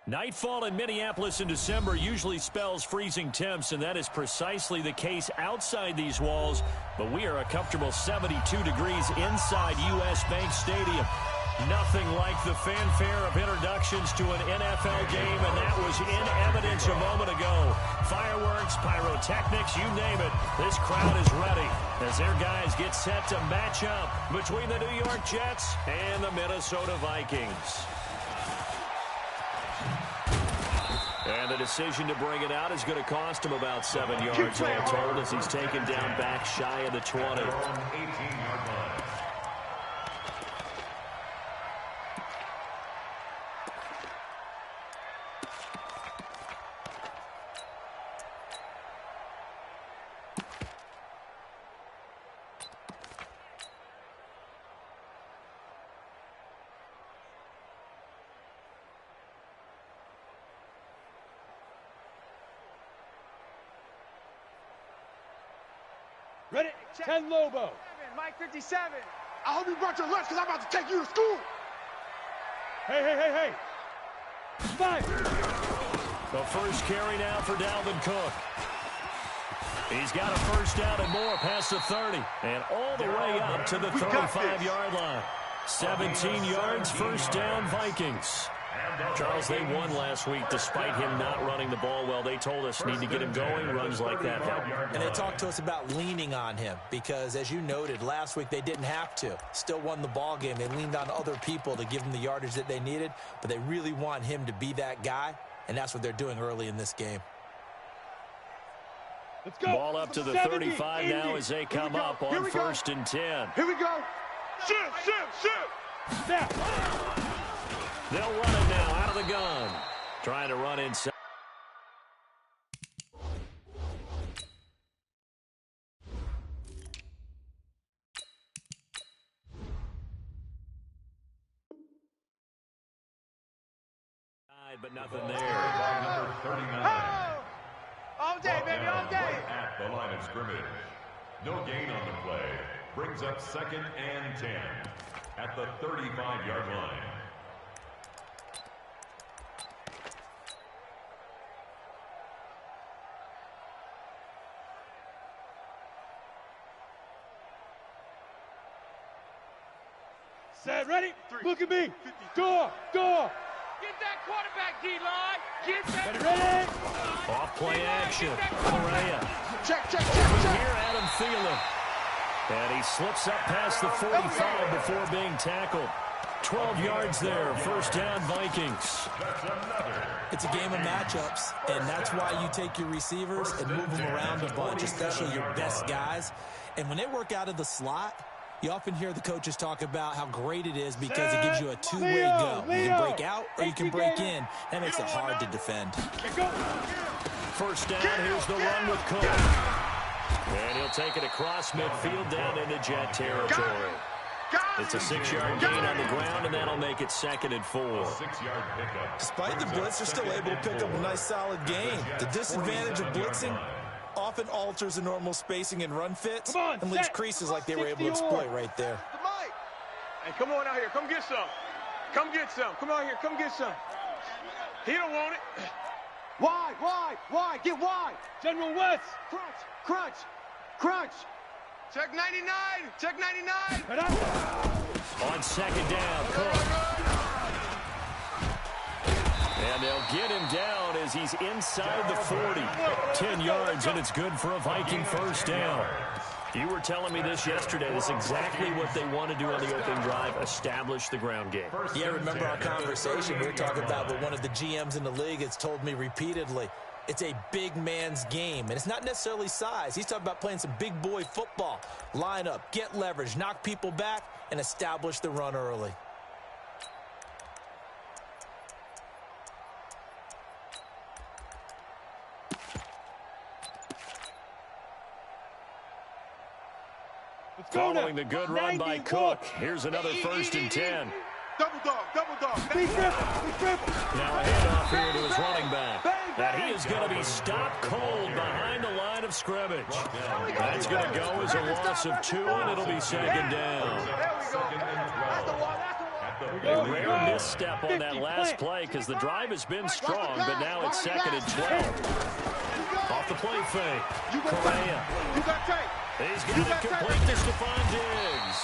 Nightfall in Minneapolis in December usually spells freezing temps, and that is precisely the case outside these walls. But we are a comfortable 72 degrees inside U.S. Bank Stadium. Nothing like the fanfare of introductions to an NFL game, and that was in evidence a moment ago. Fireworks, pyrotechnics, you name it. This crowd is ready as their guys get set to match up between the New York Jets and the Minnesota Vikings. And the decision to bring it out is going to cost him about 7 yards all told as he's taken down back shy of the 20. 18-yard line. Ready? 10 Lobo. Mike 57. I hope you brought your lunch because I'm about to take you to school. Hey. 5. The first carry now for Dalvin Cook. He's got a first down and more past the 30. And all the way up to the 35-yard line. 17 yards, first down, Vikings. Charles, they won last week despite him not running the ball well. They told us need to get him going. Runs like that help. And they talked to us about leaning on him because, as you noted, last week they didn't have to. Still won the ball game. They leaned on other people to give them the yardage that they needed, but they really want him to be that guy, and that's what they're doing early in this game. Let's go. Ball up to the 35 now as they come up on 1st and 10. Here we go. Shoot. Snap. They'll run it now out of the gun. Trying to run inside. But nothing there. Number 39. All day, baby, all day. Right at the line of scrimmage. No gain on the play. Brings up 2nd and 10 at the 35-yard line. Set, ready? Look at me. Door. Get that quarterback, D-line. Get that. Ready? Off play action. Correa. Check. Here, Adam Thielen. And he slips up past the 45 before being tackled. 12 yards there. First down, Vikings. It's a game of matchups, and that's why you take your receivers and move them around a bunch, especially your best guys. And when they work out of the slot, you often hear the coaches talk about how great it is because it gives you a two-way go. You can break out or you can break in. That makes it hard to defend. First down, here's the run with Cook. And he'll take it across midfield down into Jet territory. It's a 6-yard gain on the ground, and that'll make it 2nd and 4. 6-yard pickup. Despite the blitz, they're still able to pick up a nice, solid gain. The disadvantage of blitzing often alters the normal spacing and run fits and leaves creases like they were able to exploit right there. Hey, come on out here. Come get some. Come out here. Come get some. He don't want it. Why? Get wide. General West. Crunch. Check 99. On 2nd down, Cook. And they'll get him down as he's inside the 40. 10 yards, and it's good for a Viking first down. You were telling me this yesterday. This is exactly what they want to do on the opening drive, establish the ground game. Yeah, remember our conversation we were talking about what one of the GMs in the league has told me repeatedly. It's a big man's game, and it's not necessarily size. He's talking about playing some big boy football. Line up, get leverage, knock people back, and establish the run early. Following the good run by Cook, here's another 1st and 10. Double dog. Big rip. Now a handoff here to his running back. And he is going to be stopped cold behind the line of scrimmage. That's going to go as a loss of 2, and it'll be 2nd down. Second and 12 at A rare misstep on that last play because the drive has been strong, but now it's 2nd and 12. Off the play fake. Correa. He's got it complete to Stephon Diggs.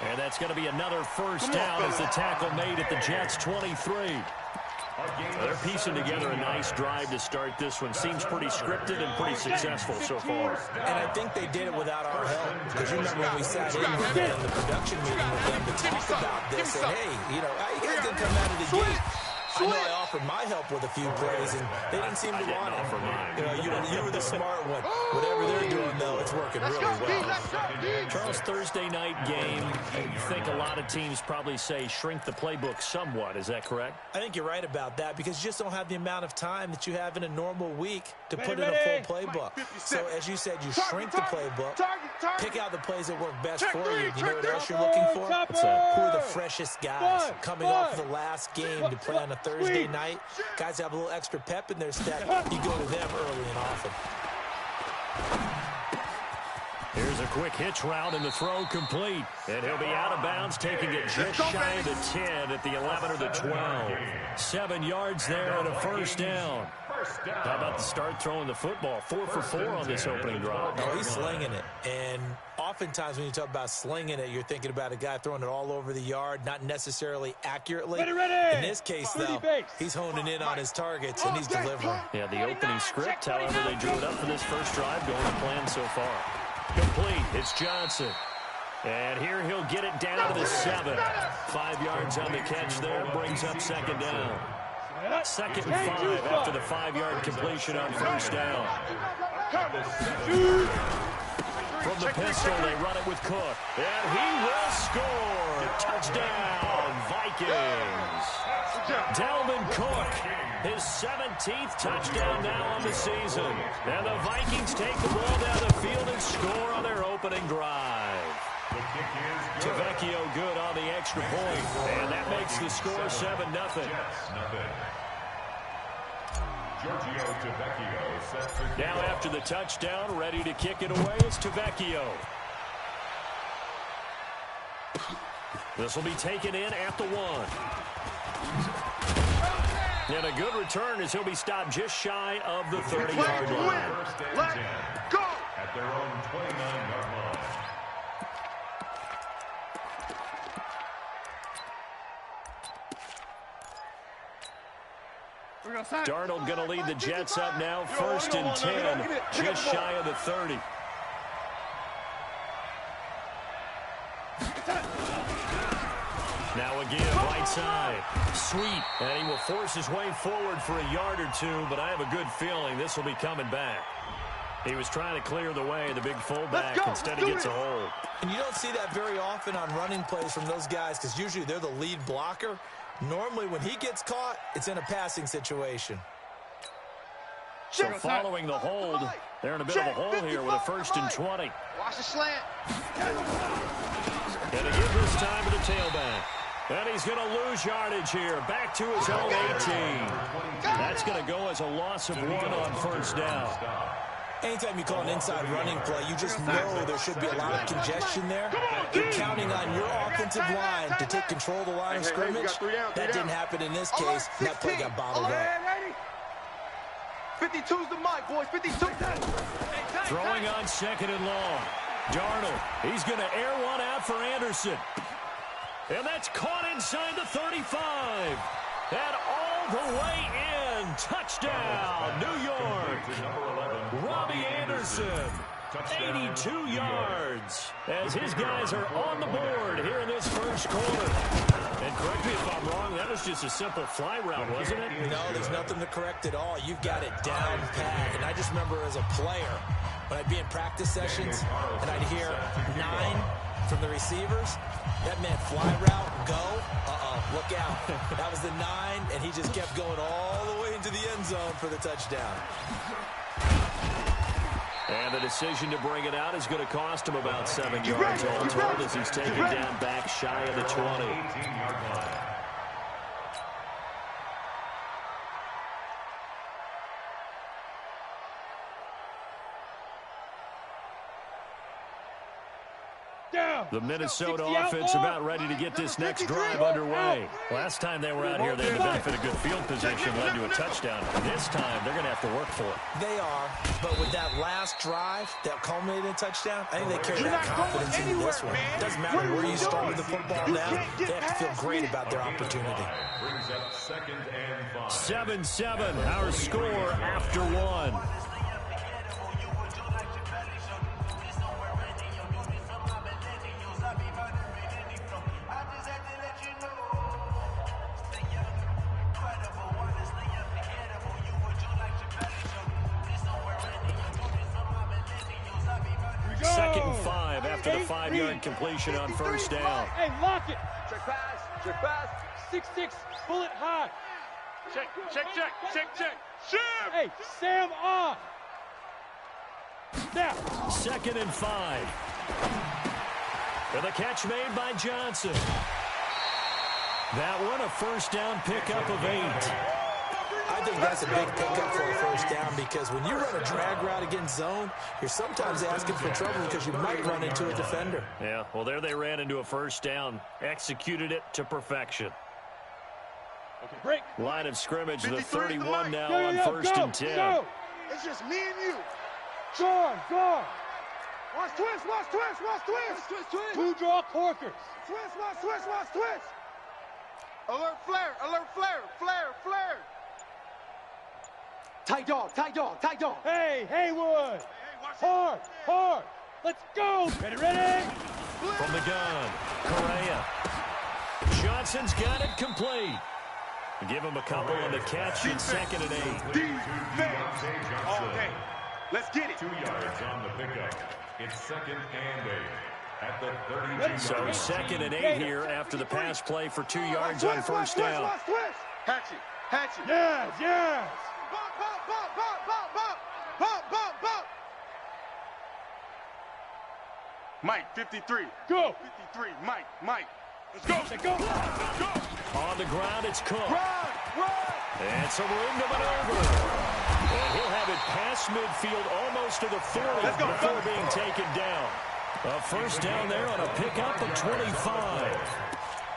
And that's going to be another first down as the tackle made at the Jets' 23. They're piecing together a nice drive to start this one. Seems pretty scripted and pretty successful so far. And I think they did it without our help. Because you remember when we sat in with them in the production meeting with them to talk about this. And, hey, you know, you guys didn't come out of the gate. I know I offered my help with a few plays, and they didn't seem to want it. You know, you were the smart one. Whatever they're doing, though, it's working really well. Charles, Thursday night game, I think a lot of teams probably say shrink the playbook somewhat. Is that correct? I think you're right about that because you just don't have the amount of time that you have in a normal week to put in a full playbook. So, as you said, you shrink the playbook, pick out the plays that work best for you. You know what else you're looking for? What's that? Who are the freshest guys coming off the last game to play on a Thursday night? Guys have a little extra pep in their step. You go to them early and often. Here's a quick hitch route and the throw complete. And he'll be out of bounds, taking it just shy of the 10 at the 11 or the 12. 7 yards there and a first down. How about the start throwing the football? 4 for 4 on this opening drive. Oh, he's slinging it. And oftentimes when you talk about slinging it, you're thinking about a guy throwing it all over the yard, not necessarily accurately. In this case, though, he's honing in on his targets, and he's delivering. Yeah, the opening script, however, they drew it up for this first drive, going to plan so far. Complete. It's Johnson. And here he'll get it down to the 7. 5 yards on the catch there. Brings up 2nd down. 2nd and 5 after the 5-yard completion on first down. From the pistol, they run it with Cook. And he will score. Touchdown, Vikings. Dalvin Cook, his 17th touchdown now on the season. And the Vikings take the ball down the field and score on their opening drive. Tavecchio good on the extra point. And that makes the score 7-0. Now after the touchdown, ready to kick it away is Tavecchio. This will be taken in at the 1. And a good return as he'll be stopped just shy of the 30-yard line. Let's go! At their own 29-yard line. Darnold going to lead the Jets up now. 1st and 10, just shy of the 30. Now again, right side. Sweet. And he will force his way forward for a yard or two, but I have a good feeling this will be coming back. He was trying to clear the way, the big fullback. Instead he gets a hold. And you don't see that very often on running plays from those guys because usually they're the lead blocker. Normally when he gets caught, it's in a passing situation. So following the hold, they're in a bit of a hole here with a 1st and 20. Watch the slant. And again this time to the tailback. And he's going to lose yardage here. Back to his own 18. That's going to go as a loss of 1 on first down. Anytime you call an inside running play, you just know there should be a lot of congestion there. You're counting on your offensive line to take control of the line of scrimmage. That didn't happen in this case. That play got bottled up. 52's the mic, boys. 52. Throwing on 2nd and long. Darnold, he's going to air one out for Anderson. And that's caught inside the 35. And all the way in. Touchdown, New York. Robbie Anderson, 82 yards. As his guys are on the board here in this first quarter. And correct me if I'm wrong, that was just a simple fly route, wasn't it? No, there's nothing to correct at all. You've got it down pat. And I just remember as a player, when I'd be in practice sessions and I'd hear 9 from the receivers, that meant fly route, go, look out. That was the 9, and he just kept going all the way into the end zone for the touchdown. And the decision to bring it out is going to cost him about 7 yards all told as he's taken down back shy of the 20. 18-yard line. Down. The Minnesota 60 offense outlaw. about ready to get this next drive underway. Last time they were out here, they had the benefit of good field position, led to a touchdown. This time, they're going to have to work for it. They are, but with that last drive that culminated in a touchdown, I think they carry that confidence into this one. It doesn't matter where you start with the football now. They have to feel great about their opportunity. Brings up 2nd and 5. 7-7, our score after one. Second and 5 after the 5-yard completion on first down. Hey, lock it. Check pass. Check pass. 6-6, pull it high. Check. Shift. Hey, Sam off. Now. 2nd and 5. With a catch made by Johnson. That one a first down pickup of 8. I think that's a big pickup for a first down because when you run a drag route against zone, you're sometimes asking for trouble because you might run into a defender. Yeah, well, there they ran into a first down. Executed it to perfection. Okay, break. Line of scrimmage, the 53 is the 31 mic. now Go, on go, first go, and 10. Go. It's just me and you. Guard. Watch twist. Two draw corkers. Twist. Alert flare. Tight dog. Hey, Haywood. Hard. Let's go. Ready. From the gun, Correa. Johnson's got it complete. Give him a couple on the catch in 2nd and 8. Defense. All day. Let's get it. 2 yards on the pickup. It's 2nd and 8 at the 32. So 2nd and 8 here after the pass play for 2 yards on first down. Hatchet. Yes. Bump. Mike, 53. Go. 53. Mike. Let's go. On the ground, it's Cook. Run. And some room to maneuver. And he'll have it past midfield almost to the 40 before being taken down. A first down there on a pickup of 25.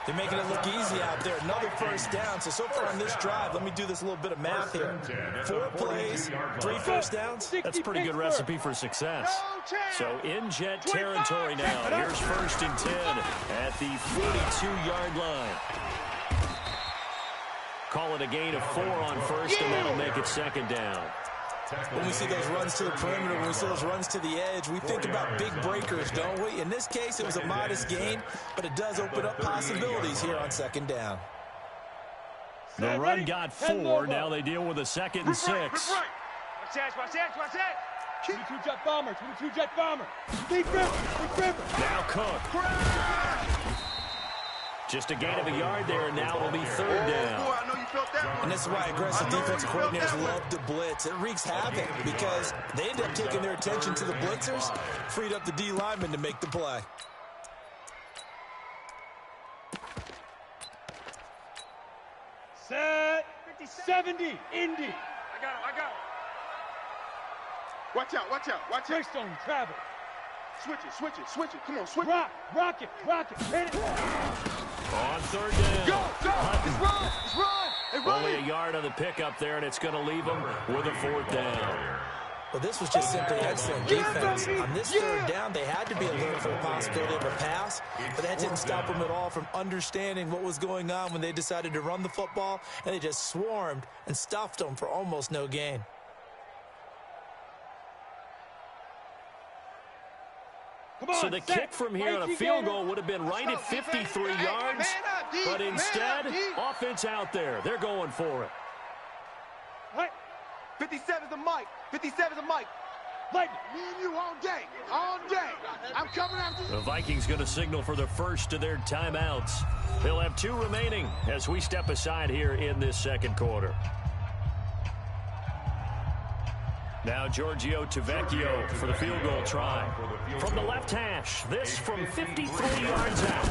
They're making it look easy out there. Another first down. So far on this drive, let me do this little bit of math here. 4 plays, 3 first downs. That's a pretty good recipe for success. So in jet territory now. Here's 1st and 10 at the 42-yard line. Call it a gain of 4 on first, and that'll make it 2nd down. When we see those runs to the perimeter, when we see those runs to the edge, we think about big breakers, don't we? In this case, it was a modest gain, but it does open up possibilities here on 2nd down. The run got 4. Now they deal with a 2nd and 6. Watch that. 22 jet bomber. Deep river. Now Cook. Just a gain of a yard there, and now it'll be 3rd down. I know you felt that one. And this is why aggressive defensive coordinators love to blitz. It wreaks havoc because they end up taking their attention to the blitzers, freed up the D lineman to make the play. Set. 70. Indy. I got him. Watch out. Greystone travel. Switch it. Come on, switch. Rock it. Hit it. On 3rd down. Go. It's run. Only a yard on the pickup there, and it's going to leave them with a 4th down. Well, this was just simply excellent defense. On this 3rd down, they had to be alert for the possibility of a pass, but that didn't stop them at all from understanding what was going on when they decided to run the football, and they just swarmed and stuffed them for almost no gain. So the kick from here on a field goal would have been right at 53 yards, but instead, offense out there. They're going for it. 57's the mic. Lightning. Me and you all day. I'm coming after you. The Vikings going to signal for the first of their timeouts. They'll have 2 remaining as we step aside here in this 2nd quarter. Now Giorgio Tavecchio for the field goal try. From the left hash, this from 53 yards out.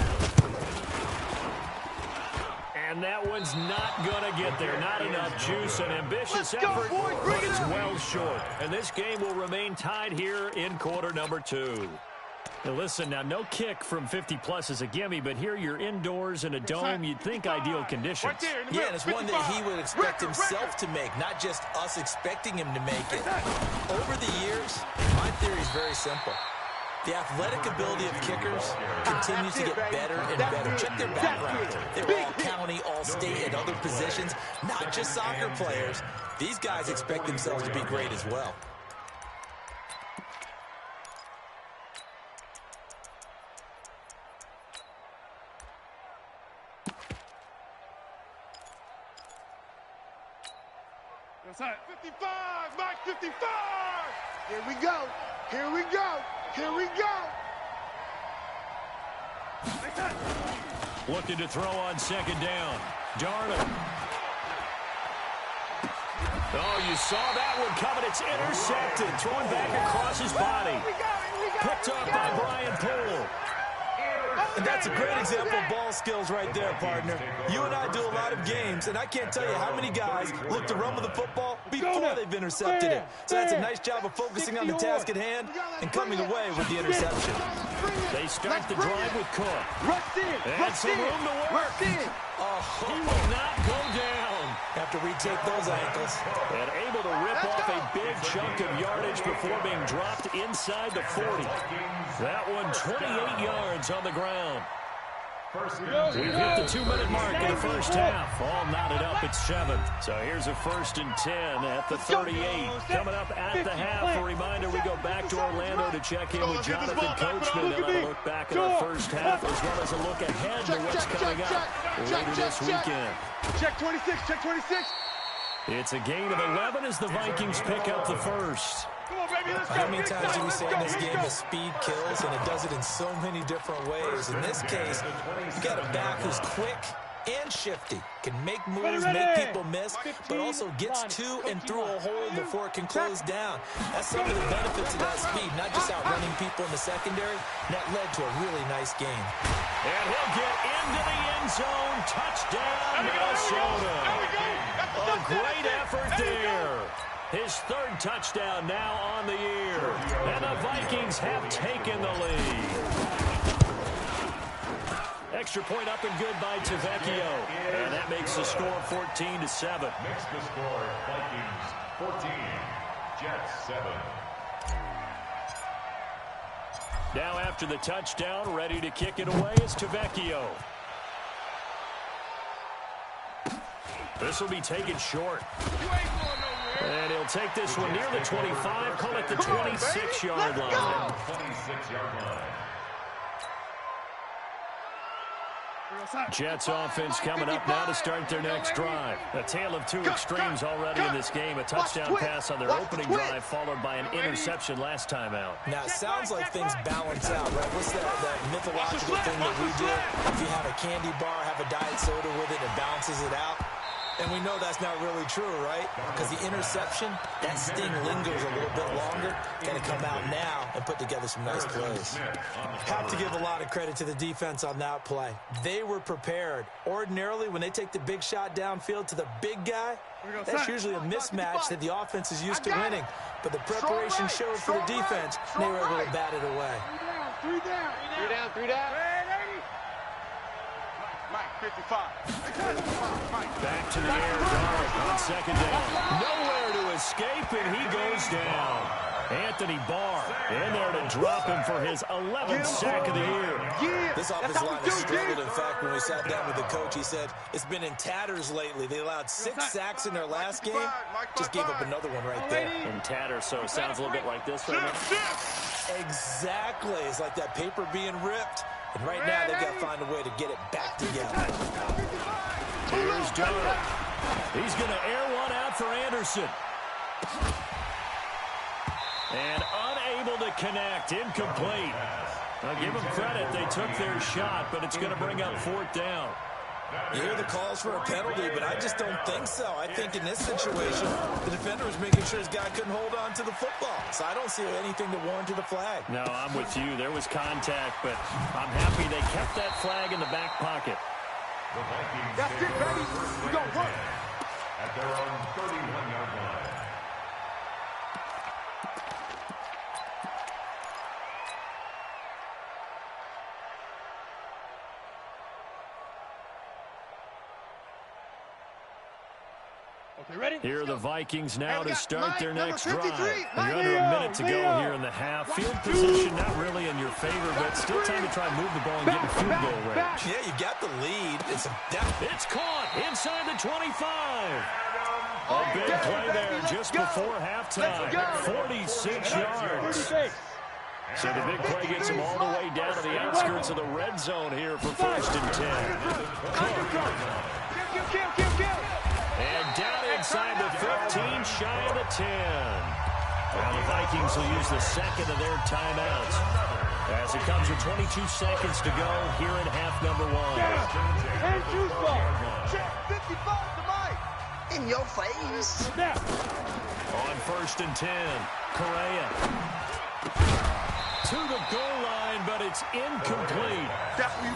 And that one's not going to get there. Not enough juice. An ambitious effort, but it's well short. And this game will remain tied here in quarter number 2. Now listen, now no kick from 50-plus is a gimme, but here you're indoors in a dome. You'd think ideal conditions. Right there in the Yeah, middle. and it's one that he would expect himself to make, not just us expecting him to make it. Over the years, my theory is very simple. The athletic ability of kickers continues to get better and better. Check their background. They were all county, all state, and other positions, not just soccer players. These guys expect themselves to be great as well. Outside. 55, Mike, 55. Here we go. Here we go. Here we go. Looking to throw on second down. Darnold. Oh, you saw that one coming. It's intercepted. Thrown back across his body. Picked up by Brian Poole. And that's a great example of ball skills right there, partner. You and I do a lot of games, and I can't tell you how many guys look to run with the football before they've intercepted it. So that's a nice job of focusing on the task at hand and coming away with the interception. They start the drive with Cook. And some room to work. Oh, he will not go down. Have to retake those ankles. And able to rip off a big chunk of yardage before being dropped inside the 40. That one 28 yards on the ground. We've hit the 2-minute mark in the first half. All knotted up at 7. So here's a 1st and 10 at the 38. Coming up at the half, a reminder, we go back to Orlando to check in with Jonathan Coachman and a look back at our first half as well as a look ahead to what's coming up later this weekend. Check 26, check 26. It's a gain of 11 as the Vikings pick up the first. Come on, baby, let's go. How many times do we say in this game that speed kills, and it does it in so many different ways? In this case, you got a back who's quick and shifty, can make moves, make people miss, but also gets to and through a hole before it can close down. That's some of the benefits of that speed, not just outrunning people in the secondary. That led to a really nice game. And he'll get into the end zone. Touchdown, Minnesota. A great effort there. His 3rd touchdown now on the year. And the Vikings have taken the lead. Extra point up and good by Tavecchio. And that makes the score 14-7. Makes the score Vikings 14, Jets 7. Now after the touchdown, ready to kick it away is Tavecchio. This will be taken short. And he'll take this one near the 25, call it the 26-yard line. 26-yard line. Jets offense coming up now to start their next drive. A tale of two extremes already in this game. A touchdown pass on their opening drive followed by an interception last time out. Now, it sounds like things balance out, right? What's that mythological thing that we do? If you have a candy bar, have a diet soda with it, it balances it out. And we know that's not really true, right? Because the interception, that sting lingers a little bit longer. Got to come out now and put together some nice plays. Have to give a lot of credit to the defense on that play. They were prepared. Ordinarily, when they take the big shot downfield to the big guy, that's usually a mismatch that the offense is used to winning. But the preparation showed for the defense, and they were able to bat it away. 3 down. 3 down, 3 down. Mike, 55. Back to the air, Darnold on second down. Nowhere to escape, and he goes down. Anthony Barr in there to drop him for his 11th sack of the year. This offensive line has struggled. In fact, when we sat down with the coach, he said it's been in tatters lately. They allowed 6 sacks in their last game. Just gave up another one right there. In tatters, so it sounds a little bit like this right now. Exactly. It's like that paper being ripped. And right now, they've got to find a way to get it back together. Here's Darnold. He's going to air one out for Anderson. And unable to connect. Incomplete. I'll give them credit. They took their shot, but it's going to bring up 4th down. You hear the calls for a penalty, but I just don't think so. I think in this situation, the defender was making sure his guy couldn't hold on to the football. So I don't see anything that warranted a flag. No, I'm with you. There was contact, but I'm happy they kept that flag in the back pocket. The Vikings That's it, baby. We gonna work. at their own 31-yard line. Okay, ready? Here are the Vikings now to start their next drive. Mike, You're under a minute to go here in the half. Field position not really in your favor, but still time to try and move the ball and get in field goal range. Yeah, you got the lead. It's caught inside the 25. A big play there just before halftime. 46 yards. So the big play gets him all the way down to the outskirts of the red zone here for 1st and 10. And down inside the 15, shy of the 10. Now the Vikings will use the second of their timeouts as it comes with 22 seconds to go here in half number 1. And juice ball. Check 55 to Mike. In your face. On 1st and 10, Correa. To the goal line, but it's incomplete.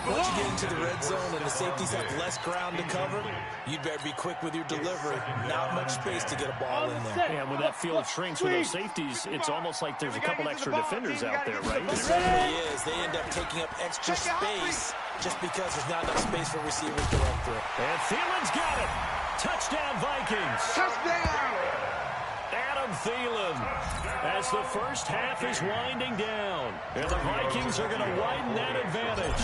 Once you get into the red zone and the safeties have less ground to cover, you'd better be quick with your delivery. Not much space to get a ball in there. Yeah, when that field shrinks with those safeties, it's almost like there's a couple extra defenders out there, right? It certainly is. They end up taking up extra space just because there's not enough space for receivers to run through. And Thielen's got it. Touchdown, Vikings. Touchdown. Adam Thielen, as the first half is winding down. And the Vikings are going to widen that advantage.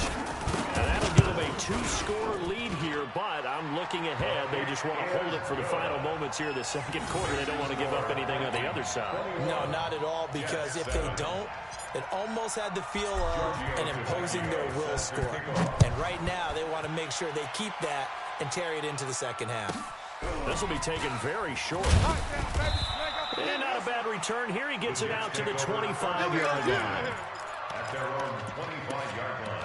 And that'll give them a 2-score lead here, but I'm looking ahead. They just want to hold it for the final moments here of the second quarter. They don't want to give up anything on the other side. No, not at all, because if they don't, it almost had the feel of an imposing their will score. And right now, they want to make sure they keep that and carry it into the second half. This will be taken very short. And not a bad return. Here he gets it out to the 25-yard line. At their own 25-yard line.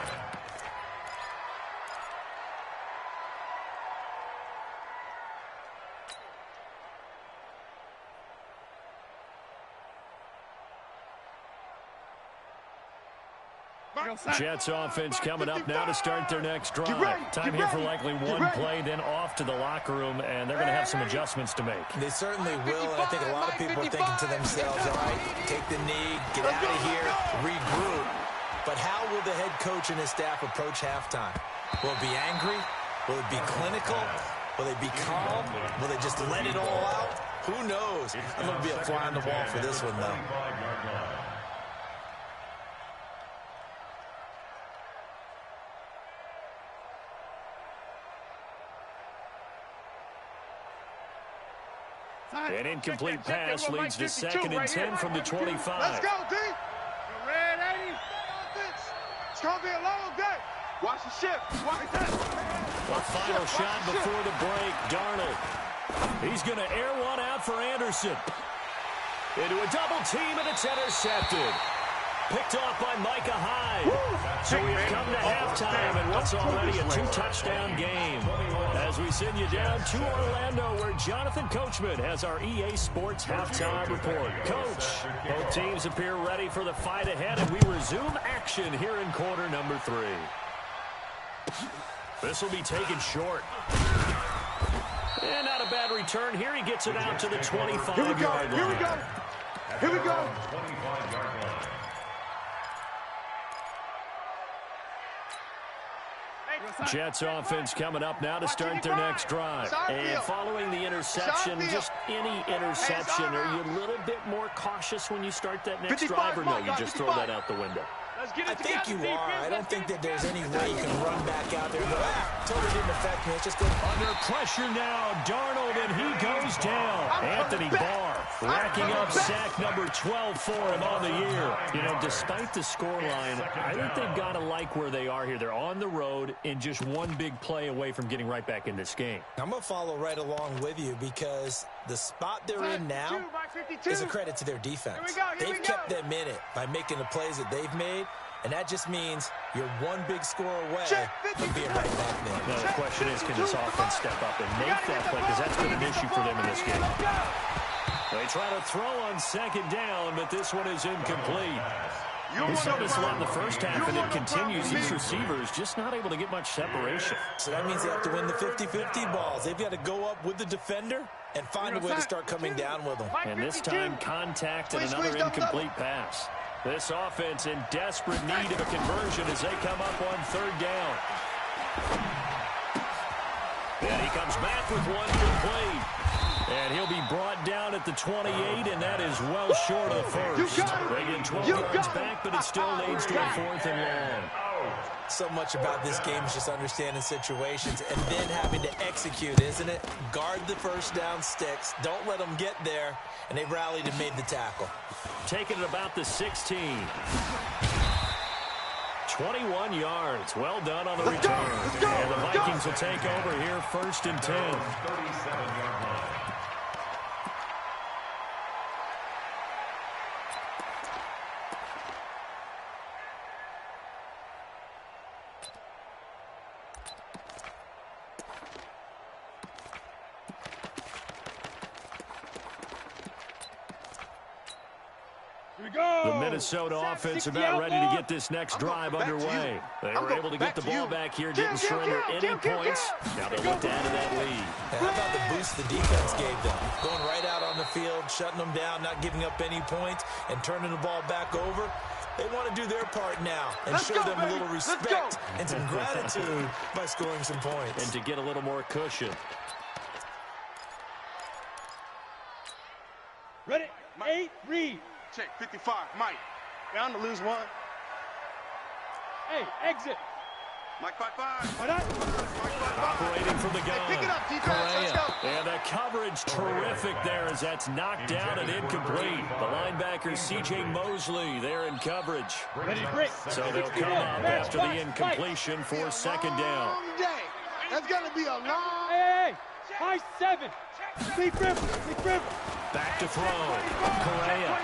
Jets offense coming up now to start their next drive. Time here for likely one play, then off to the locker room, and they're going to have some adjustments to make. They certainly will, and I think a lot of people are thinking to themselves, all right, take the knee, get out of here, regroup. But how will the head coach and his staff approach halftime? Will it be angry? Will it be clinical? Will they be calm? Will they just let it all out? Who knows? I'm going to be a fly on the wall for this one, though. An incomplete pass leads to 2nd and 10 from the 25. Let's go, D. Red 80. It's going to be a long day. Watch the shift. Watch that. A final shot before the break. Darnold. He's going to air one out for Anderson. Into a double team, and it's intercepted. Picked off by Micah Hyde. So we've come to halftime, and what's already a 2-touchdown game. As we send you down to Orlando, where Jonathan Coachman has our EA Sports halftime report. Coach, both teams appear ready for the fight ahead, and we resume action here in quarter number 3. This will be taken short. And not a bad return. Here he gets it out to the 25-yard line. Here we go. Here we go. 25-yard line. Jets offense coming up now to start their next drive. And following the interception, just any interception, are you a little bit more cautious when you start that next drive, or no, you just throw that out the window? I think you are. I don't think that there's any way you can run back out there and go, totally didn't affect me. It's just under pressure now, Darnold, and he goes down. Anthony Barr racking up sack number 12 for him on the year. You know, despite the scoreline, I think they've got to like where they are here. They're on the road and just one big play away from getting right back in this game. I'm going to follow right along with you because the spot they're in now is a credit to their defense. They've kept them in it by making the plays that they've made. And that just means you're one big score away from being right back there. Now the question is, can this offense step up and make that play? Because that's been an issue for them in this game. They try to throw on 2nd down, but this one is incomplete. We saw this a lot in the first half, and it continues. These receivers just not able to get much separation. So that means they have to win the 50-50 balls. They've got to go up with the defender and find a way to start coming down with them. And this time, contact and another incomplete pass. This offense in desperate need of a conversion as they come up on 3rd down. And he comes back with one complete. And he'll be brought down at the 28, and that is well short of the first. They get 12 yards back, but it still leads to a 4th and long. So much about this game is just understanding situations and then having to execute, isn't it? Guard the first down sticks. Don't let them get there. And they rallied and made the tackle. Taking it about the 16. 21 yards. Well done on the return. And the Vikings will take over here 1st and 10. 37-yard line. The Minnesota offense about ready to get this next drive underway. They were able to get the ball back here, didn't surrender any points. Now they look to add to that lead. How about the boost the defense gave them? Going right out on the field, shutting them down, not giving up any points, and turning the ball back over. They want to do their part now and show them a little respect and some gratitude by scoring some points. And to get a little more cushion. Ready? 8, read. Check, 55, Mike. Bound to lose 1. Hey, exit. Mike 5-5. Why not? Operating from the gun. Hey, pick it up, defense. Let's go. And the coverage terrific there as that's knocked down and incomplete. The linebacker, C.J. Mosley, there in coverage. Ready to break. So they'll come up after the incompletion for 2nd down. Long day. That's going to be a long... Hey, high 7. Sleep river. Back to throw. Correa.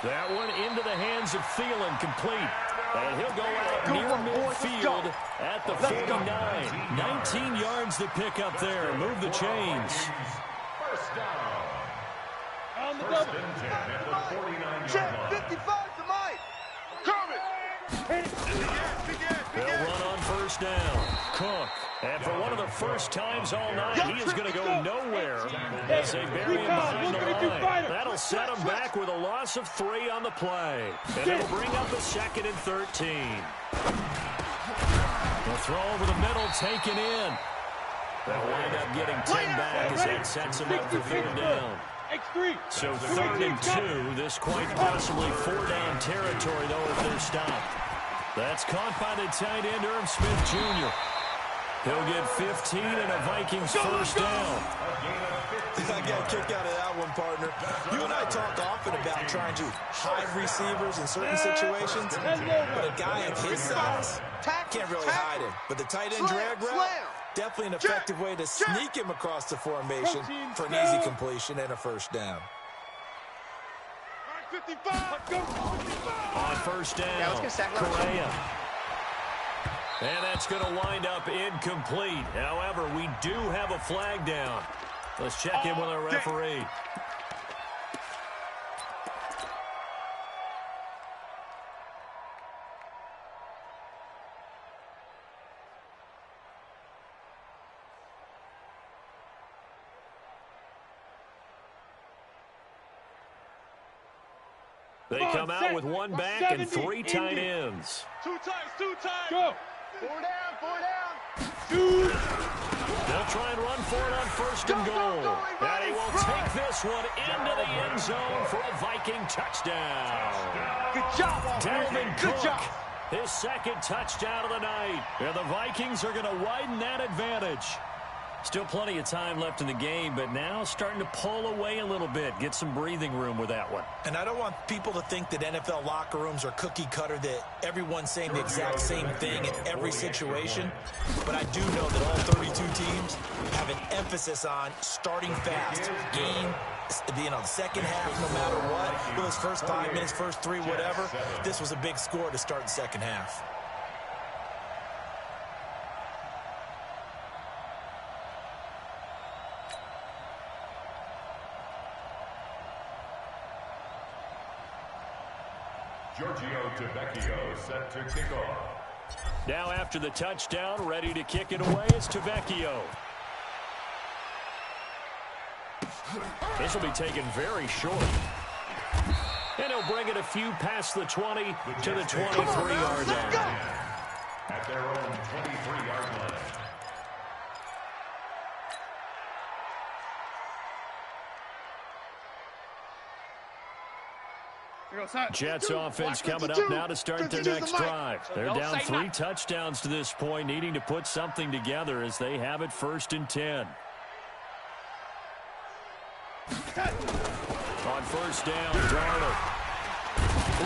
That one into the hands of Thielen, complete. And he'll go out near midfield at the 49. 19 yards to pick up there. Move the chains. First down. On the First double. and 10 at the 49-yard Check, line. 55 to Mike. Coming. They'll run on 1st down. Cook. And for one of the first times all night, he is going to go nowhere as they bury him behind the line. That'll set him back with a loss of 3 on the play. And it'll bring up a 2nd and 13. The throw over the middle, taken in. They'll wind up getting 10 back as that sets him up for 3rd down. So 3rd and 2, this quite possibly 4-down territory, though, if they're stopped. That's caught by the tight end, Irv Smith Jr. He'll get 15 and a Vikings 1st down. I got a kick out of that one, partner. You and I talk often about trying to hide receivers in certain situations, but a guy of his size can't really hide him. But the tight end drag route, definitely an effective way to sneak him across the formation for an easy completion and a 1st down. On 1st down, Correa. And that's going to wind up incomplete. However, we do have a flag down. Let's check in with our referee. They come out with 1 back and 3 tight ends. 2 times. Go. 4 down. They'll try and run for it on 1st and goal. And he will take this one into the end zone for a Viking touchdown. Good job, Dalvin Cook, Good job. his 2nd touchdown of the night. And the Vikings are going to widen that advantage. Still plenty of time left in the game, but now starting to pull away a little bit, get some breathing room with that one. And I don't want people to think that NFL locker rooms are cookie cutter, that everyone's saying the exact same thing in every situation. But I do know that all 32 teams have an emphasis on starting fast. Game, the second half, no matter what. Those first 5 minutes, first 3, whatever. This was a big score to start the second half. Giorgio Tavecchio set to kick off. Now after the touchdown, ready to kick it away is Tavecchio. This will be taken very short. And he'll bring it a few past the 20 to the 23-yard line. At their own 23-yard line. Jets offense coming up now to start their next drive. They're down 3 touchdowns to this point, needing to put something together as they have it 1st and 10. On 1st down, Darnold.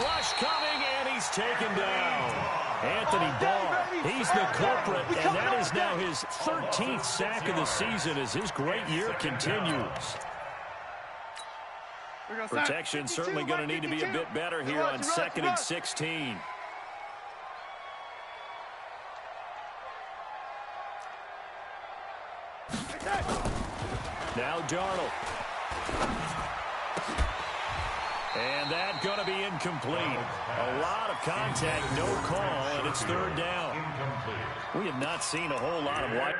Rush coming, and he's taken down. Anthony Barr, he's the culprit, and that is now his 13th sack of the season as his great year continues. Protection certainly going to need to be a bit better here on 2nd and 16. Now Darnold. And that going to be incomplete. A lot of contact, no call, and it's 3rd down. We have not seen a whole lot of wide.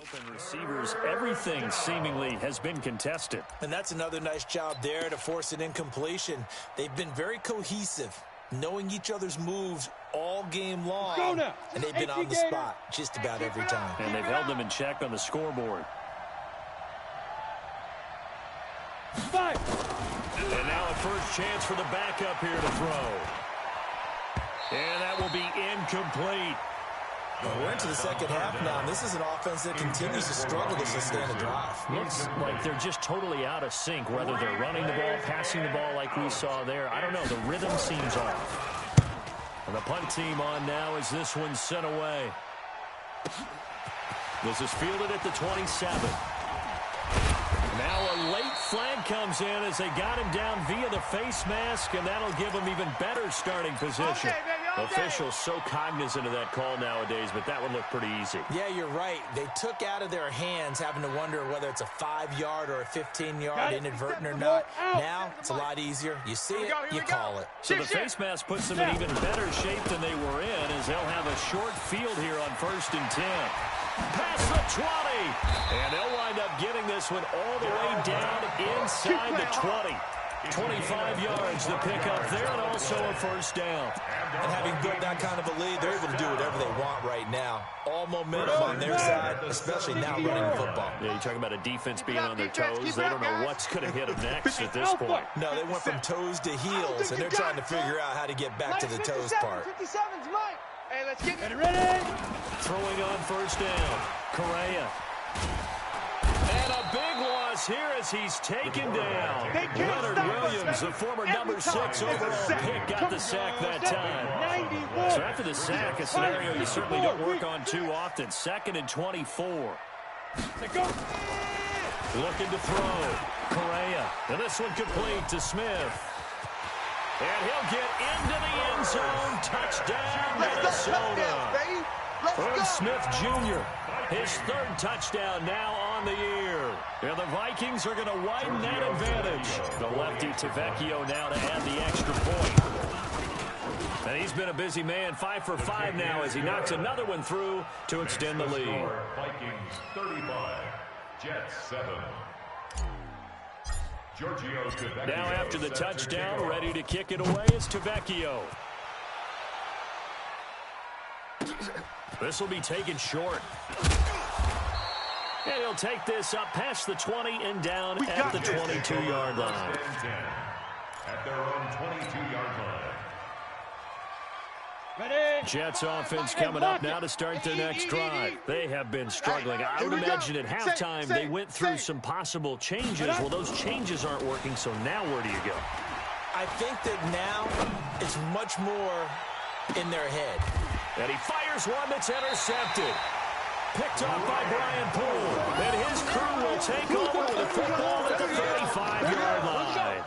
Open receivers, everything seemingly has been contested. And that's another nice job there to force an incompletion. They've been very cohesive, knowing each other's moves all game long, and they've been on the spot just about every time. And they've held them in check on the scoreboard. 5. And now a first chance for the backup here to throw. And that will be incomplete. Well, we're into the 2nd half now, and this is an offense that continues to struggle to sustain a drive. Looks like they're just totally out of sync, whether they're running the ball, passing the ball like we saw there. I don't know. The rhythm seems off. And the punt team on now as this one's sent away. This is fielded at the 27. Now a late flag comes in as they got him down via the face mask, and that'll give him even better starting position. Officials so cognizant of that call nowadays, but that would look pretty easy. Yeah, you're right. They took out of their hands having to wonder whether it's a 5-yard or a 15-yard inadvertent or not. Now it's a lot easier. You see it, you call it. So the face mask puts them in even better shape than they were in as they'll have a short field here on 1st and 10. Past the 20. And they'll wind up getting this one all the way down inside the 20. 25 yards to pick up there, and also a first down. And having built that kind of a lead, they're able to do whatever they want right now. All momentum on their side, especially now running the football. Yeah, you're talking about a defense being on their toes. They don't know what's going to hit them next at this point. No, they went from toes to heels, and they're trying to figure out how to get back to the toes part. 57's mine. Hey, let's get it. Ready? Throwing on first down. Correa. And a big loss here as he's taken down. Leonard Williams, the former number 6 overall pick, got the sack that time. So after the sack, a scenario you certainly don't work on too often. 2nd and 24. Looking to throw. Correa. And this one complete to Smith. And he'll get into the end zone. Touchdown, Minnesota. Irv Smith Jr., his 3rd touchdown now on the year. And the Vikings are going to widen that advantage. The lefty Tavecchio now to add the extra point. And he's been a busy man, 5 for 5 now as he knocks another one through to extend the lead. Vikings 35, Jets 7. Now after the touchdown, ready to kick it away is Tavecchio. This will be taken short. And he'll take this up past the 20 and down at the 22-yard line. At their own 22-yard line. Ready? Jets offense coming up now to start their next drive. They have been struggling. I would imagine at halftime they went through some possible changes. Well, those changes aren't working, so now where do you go? I think that now it's much more in their head. And he fires one that's intercepted. Picked off by Brian Poole. And his crew will take over with a football at the 35-yard line.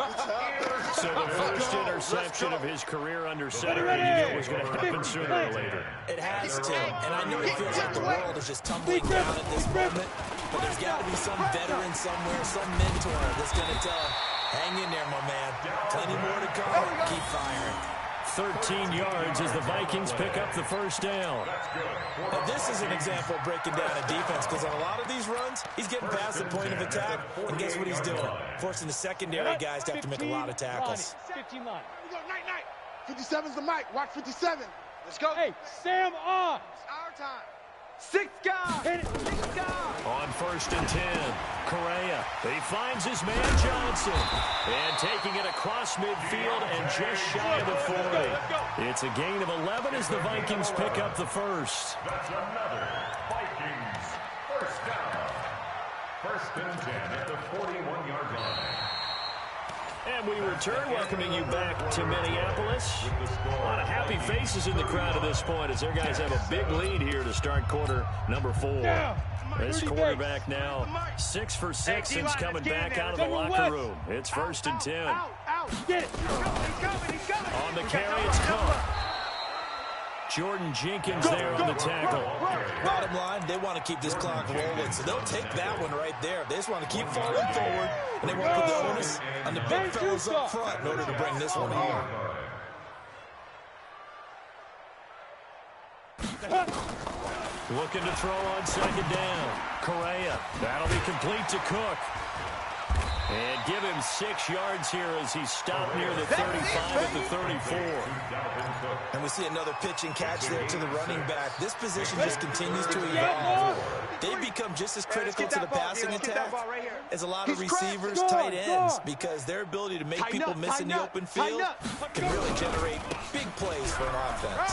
So the first interception of his career under center, and you knew it was going to happen sooner or later. It has to. And I know it feels like the world is just tumbling down at this moment. But there's got to be some veteran somewhere, some mentor that's going to tell him, hang in there, my man. Plenty more to come. Keep firing. 13 yards as the Vikings pick up the first down. Now, this is an example of breaking down a defense, because on a lot of these runs, he's getting past the point of attack, and guess what he's doing? Forcing the secondary guys to have to make a lot of tackles. 15 line. Go, night. 57's the mic. Watch 57. Let's go. Hey, Sam on. It's our time. 6 guys. Hit it. 6 guys. On 1st and 10, Correa. He finds his man Johnson. And taking it across midfield and just shy of the 40. It's a gain of 11 as the Vikings pick up the first. That's another Vikings first down. 1st and 10 at the 41-yard line. And we return, welcoming you back to Minneapolis. A lot of happy faces in the crowd at this point as their guys have a big lead here to start quarter number 4. This quarterback now 6 for 6 since coming back out of the locker room. It's 1st and 10. Get it. He's coming. On the carry, it's Cook. Jordan Jenkins there on the tackle. Bottom line, they want to keep this clock rolling, so they'll take that one right there. They just want to keep falling forward, and they want to put the onus on the big fellas up front in order to bring this one home. Looking to throw on 2nd down. Correa. That'll be complete to Cook. And give him 6 yards here as he's stopped near the 35 at the 34. And we see another pitch and catch there to the running back. This position just continues to evolve. They become just as critical to the passing attack as a lot of receivers, tight ends, because their ability to make people miss in the open field can really generate big plays for an offense.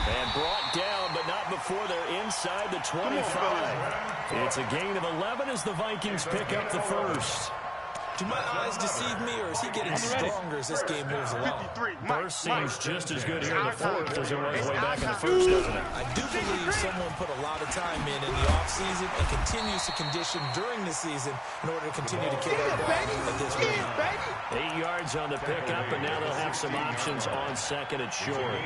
And brought down, but not before they're inside the 25. It's a gain of 11 as the Vikings pick up the first. Do my eyes deceive me, or is he getting stronger as this game moves along? Burst seems just as good here in the 4th as it was way back in the 1st, doesn't it? I do believe someone put a lot of time in the offseason and continues to condition during the season in order to continue to kick the ball at this rate. 8 yards on the pickup, and now they'll have some options on 2nd and short.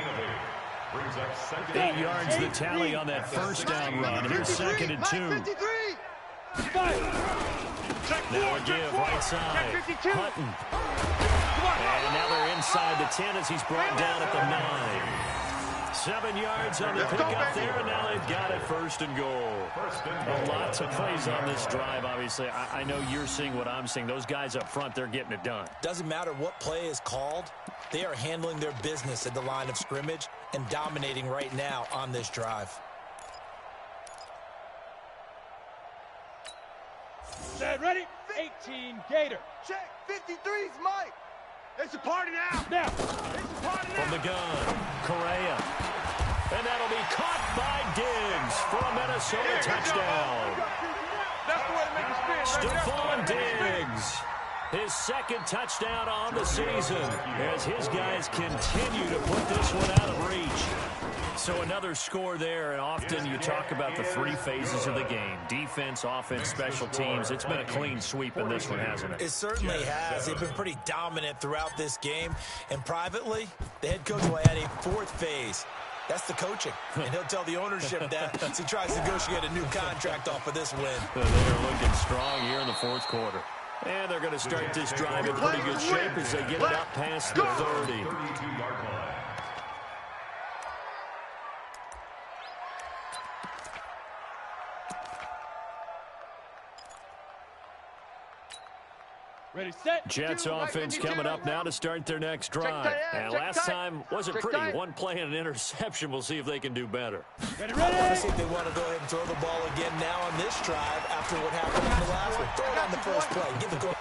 8 yards the tally on that first down run. Here's 2nd and 2. Now a give right side. Hutton. And now they're inside the 10 as he's brought down at the 9. 7 yards on the pickup there, and now they've got it 1st and goal. Lots of plays on this drive, obviously. I know you're seeing what I'm seeing. Those guys up front, they're getting it done. Doesn't matter what play is called. They are handling their business at the line of scrimmage and dominating right now on this drive. Set, ready? 18, Gator. Check. 53's Mike. It's a party now. Now. It's a party now. From the gun, Correa. And that'll be caught by Diggs for a Minnesota touchdown. That's the way to make it spin. Stephon Diggs. His 2nd touchdown on the season as his guys continue to put this one out of reach. So another score there, and often you talk about the 3 phases of the game. Defense, offense, special teams. It's been a clean sweep in this one, hasn't it? It certainly has. They've been pretty dominant throughout this game. And privately, the head coach will add a 4th phase. That's the coaching. And he'll tell the ownership that as he tries to negotiate a new contract off of this win. They're looking strong here in the 4th quarter. And they're going to start this drive in pretty good shape as they get it up past the 30. 32-yard line. Ready, set. Jets offense coming up now to start their next drive. And last time wasn't pretty. One play and an interception. We'll see if they can do better. Ready, I want to ready. see if they want to go ahead and throw the ball again now on this drive after what happened in the last one. Throw it on the first play. Give the goal.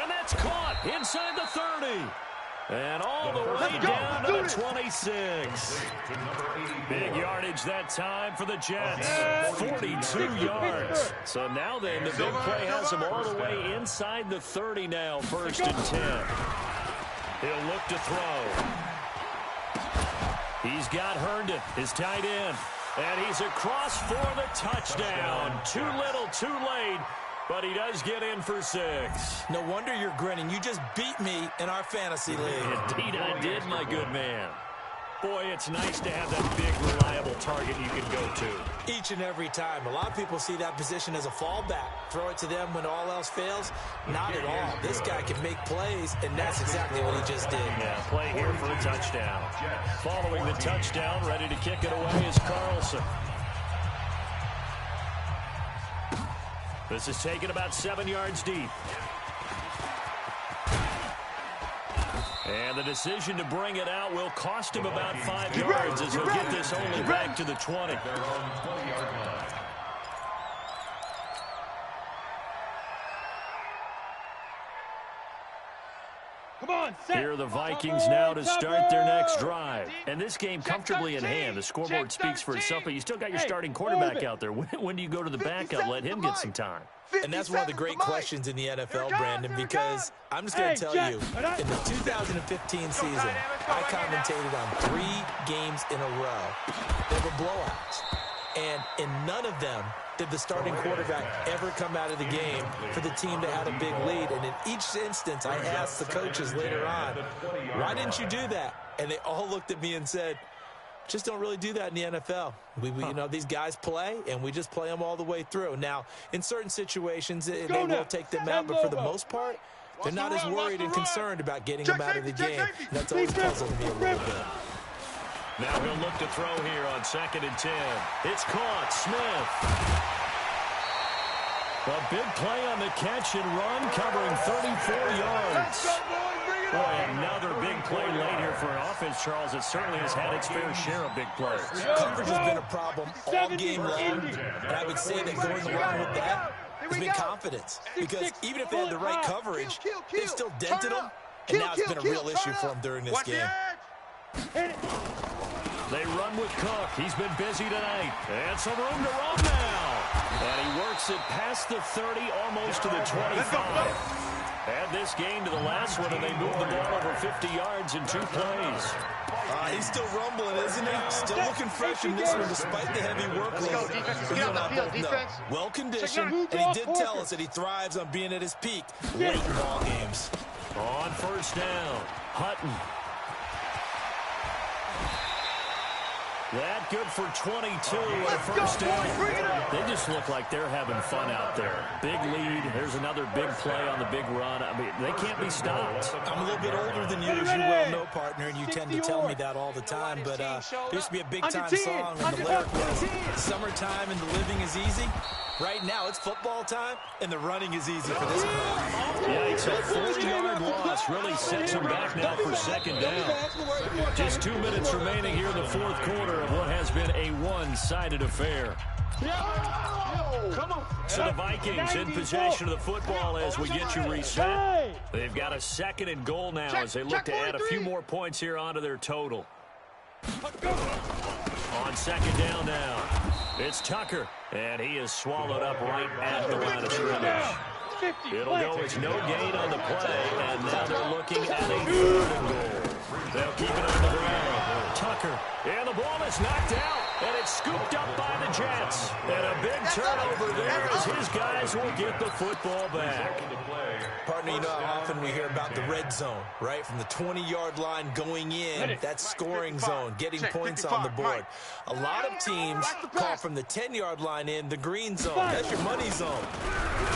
And that's caught inside the 30. And all the way down to the 26. Big yardage that time for the Jets. 42 yards. So now then, the big play has them all the way inside the 30 now, 1st and 10. He'll look to throw. He's got Herndon, his tight end. And he's across for the touchdown. Too little, too late. But he does get in for 6. No wonder you're grinning. You just beat me in our fantasy league. Indeed I did, my good man. Boy, it's nice to have that big, reliable target you can go to. Each and every time. A lot of people see that position as a fallback. Throw it to them when all else fails. Not at all. This guy can make plays, and that's exactly what he just did. Yeah, play here for a touchdown. Following the touchdown, ready to kick it away is Carlson. This is taken about 7 yards deep. And the decision to bring it out will cost him about 5 yards as he'll get this only back to the 20. Here are the Vikings now to start their next drive. And this game comfortably in hand. The scoreboard speaks for itself, but you still got your starting quarterback out there. When do you go to the backup? Let him get some time. And that's one of the great questions in the NFL, Brandon, because I'm just going to tell you, in the 2015 season, I commentated on 3 games in a row. They were blowouts. And in none of them did the starting quarterback ever come out of the game for the team that had a big lead. And in each instance, I asked the coaches later on, why didn't you do that? And they all looked at me and said, just don't really do that in the NFL. You know, these guys play, and we just play them all the way through. Now, in certain situations, they will take them out, but for the most part, they're not as worried and concerned about getting them out of the game. And that's always puzzled me a little bit. Now he'll look to throw here on 2nd and 10. It's caught. Smith. A big play on the catch and run, covering 34 yards. Boy, another big play late here for an offense, Charles, that certainly has had its fair share of big plays. Coverage has been a problem all game long, and I would say that going along with that has been confidence. Because even if they had the right coverage, they've still dented them, and now it's been a real issue for them during this game. They run with Cook. He's been busy tonight. And some room to run now. And he works it past the 30, almost to the 25. Add this game to the last one, and they move the ball over 50 yards in 2 plays. He's still rumbling, isn't he? Still looking fresh in this one, despite the heavy workload. But you and I both know, well-conditioned, and he did tell us that he thrives on being at his peak late in ball games. On 1st down, Hutton. That good for 22 on 1st down. They just look like they're having fun out there. Big lead. There's another big play on the big run. I mean, they can't be stopped. I'm a little bit older than you, as you well know, partner, and you tend to tell me that all the time. But there used to be a big-time song, and the lyric was, summertime and the living is easy. Right now, it's football time, and the running is easy for this crowd. Yeah, it's a 40-yard loss. Really sets him back now for 2nd down. Just 2 minutes remaining here in the 4th quarter of what has been a one-sided affair. So the Vikings in possession of the football as we get you reset. They've got a 2nd and goal now as they look to add a few more points here onto their total. On 2nd down now, it's Tucker, and he is swallowed up right at the line of scrimmage. It'll go as no gain on the play, and now they're looking at a 3rd and goal. They'll keep it on the ground. Tucker, and the ball is knocked out, and it's scooped up by the Jets. And a big turnover there as his guys will get the football back. Partner, you know how often we hear about the red zone, right? From the 20-yard line going in, that's scoring zone, getting points on the board. A lot of teams call from the 10-yard line in the green zone. That's your money zone.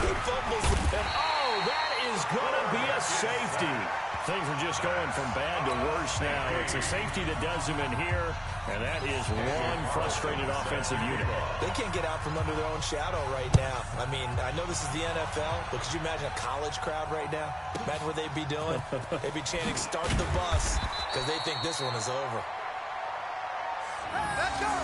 He fumbles. Oh, that is going to be a safety. Things are just going from bad to worse now. It's a safety that does him in here, and that is one frustrated offensive unit. They can't get out from under their own shadow right now. I mean, I know this is the NFL, but could you imagine a college crowd right now? Imagine what they'd be doing. They'd be chanting, start the bus, because they think this one is over. Let's go!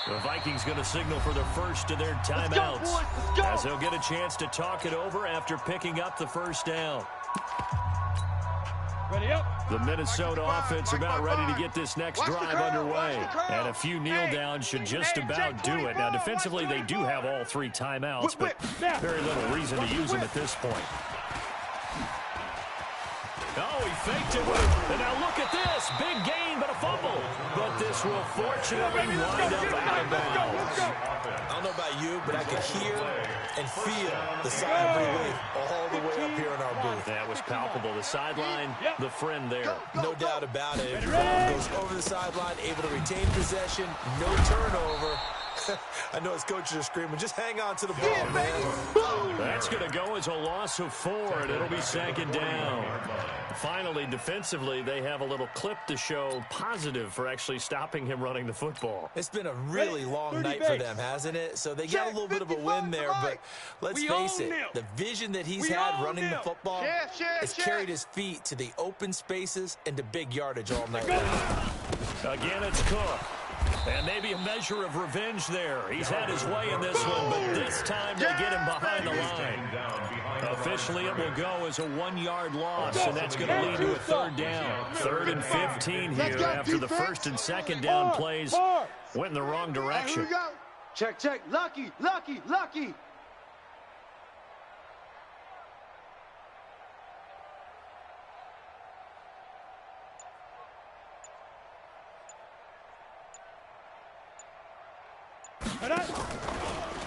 The Vikings going to signal for the first of their timeouts as they'll get a chance to talk it over after picking up the 1st down. Ready up. The Minnesota offense about ready to get this next drive underway. And a few kneel downs should just about do it. Now, defensively, they do have all 3 timeouts, but very little reason to use them at this point. Oh, he faked it. And now look at this. Big gain, but a fumble. But this will fortunately wind up out of bounds. I don't know about you, but I could hear and feel the sigh of relief all the way up here in our booth. That was palpable. The sideline, the friend there. No doubt about it. Gridiron goes over the sideline, able to retain possession, no turnover. I know his coaches are screaming, just hang on to the ball, man. That's going to go as a loss of 4, and it'll be second down. Finally, defensively, they have a little clip to show positive for actually stopping him running the football. It's been a really long night for them, hasn't it? So they got a little bit of a win there, but let's face it, the vision that he's had running the football has carried his feet to the open spaces and to big yardage all night long. Again, it's Cook. And maybe a measure of revenge there. He's had his way in this one, but this time they get him behind the line. Officially, it will go as a 1-yard loss, and that's going to lead to a third down. 3rd and 15 here after the first and second down plays went in the wrong direction. Here we go. Check, check. Lucky, lucky, lucky.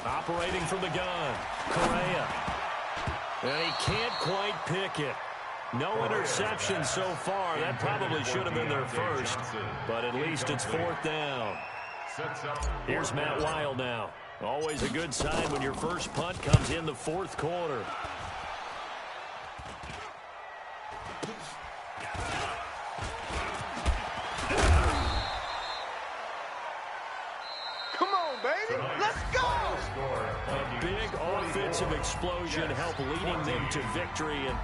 Operating from the gun, Correa. And he can't quite pick it. No interception so far. That probably should have been their first, but at least it's 4th down. Here's Matt Wild now. Always a good sign when your first punt comes in the 4th quarter. A big offensive explosion helped leading them to victory, and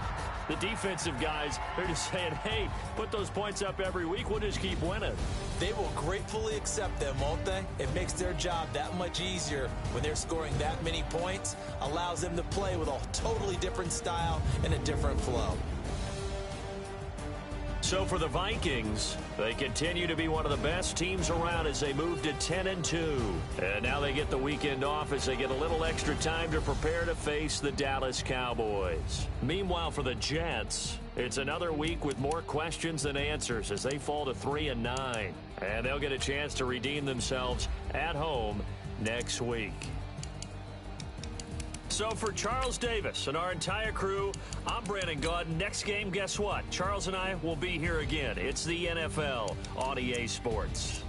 the defensive guys, they're just saying, hey, put those points up every week, we'll just keep winning. They will gratefully accept them, won't they? It makes their job that much easier when they're scoring that many points, allows them to play with a totally different style and a different flow. So for the Vikings, they continue to be one of the best teams around as they move to 10-2. And now they get the weekend off as they get a little extra time to prepare to face the Dallas Cowboys. Meanwhile, for the Jets, it's another week with more questions than answers as they fall to 3-9. And they'll get a chance to redeem themselves at home next week. So for Charles Davis and our entire crew, I'm Brandon Gaudin. Next game, guess what? Charles and I will be here again. It's the NFL on EA Sports.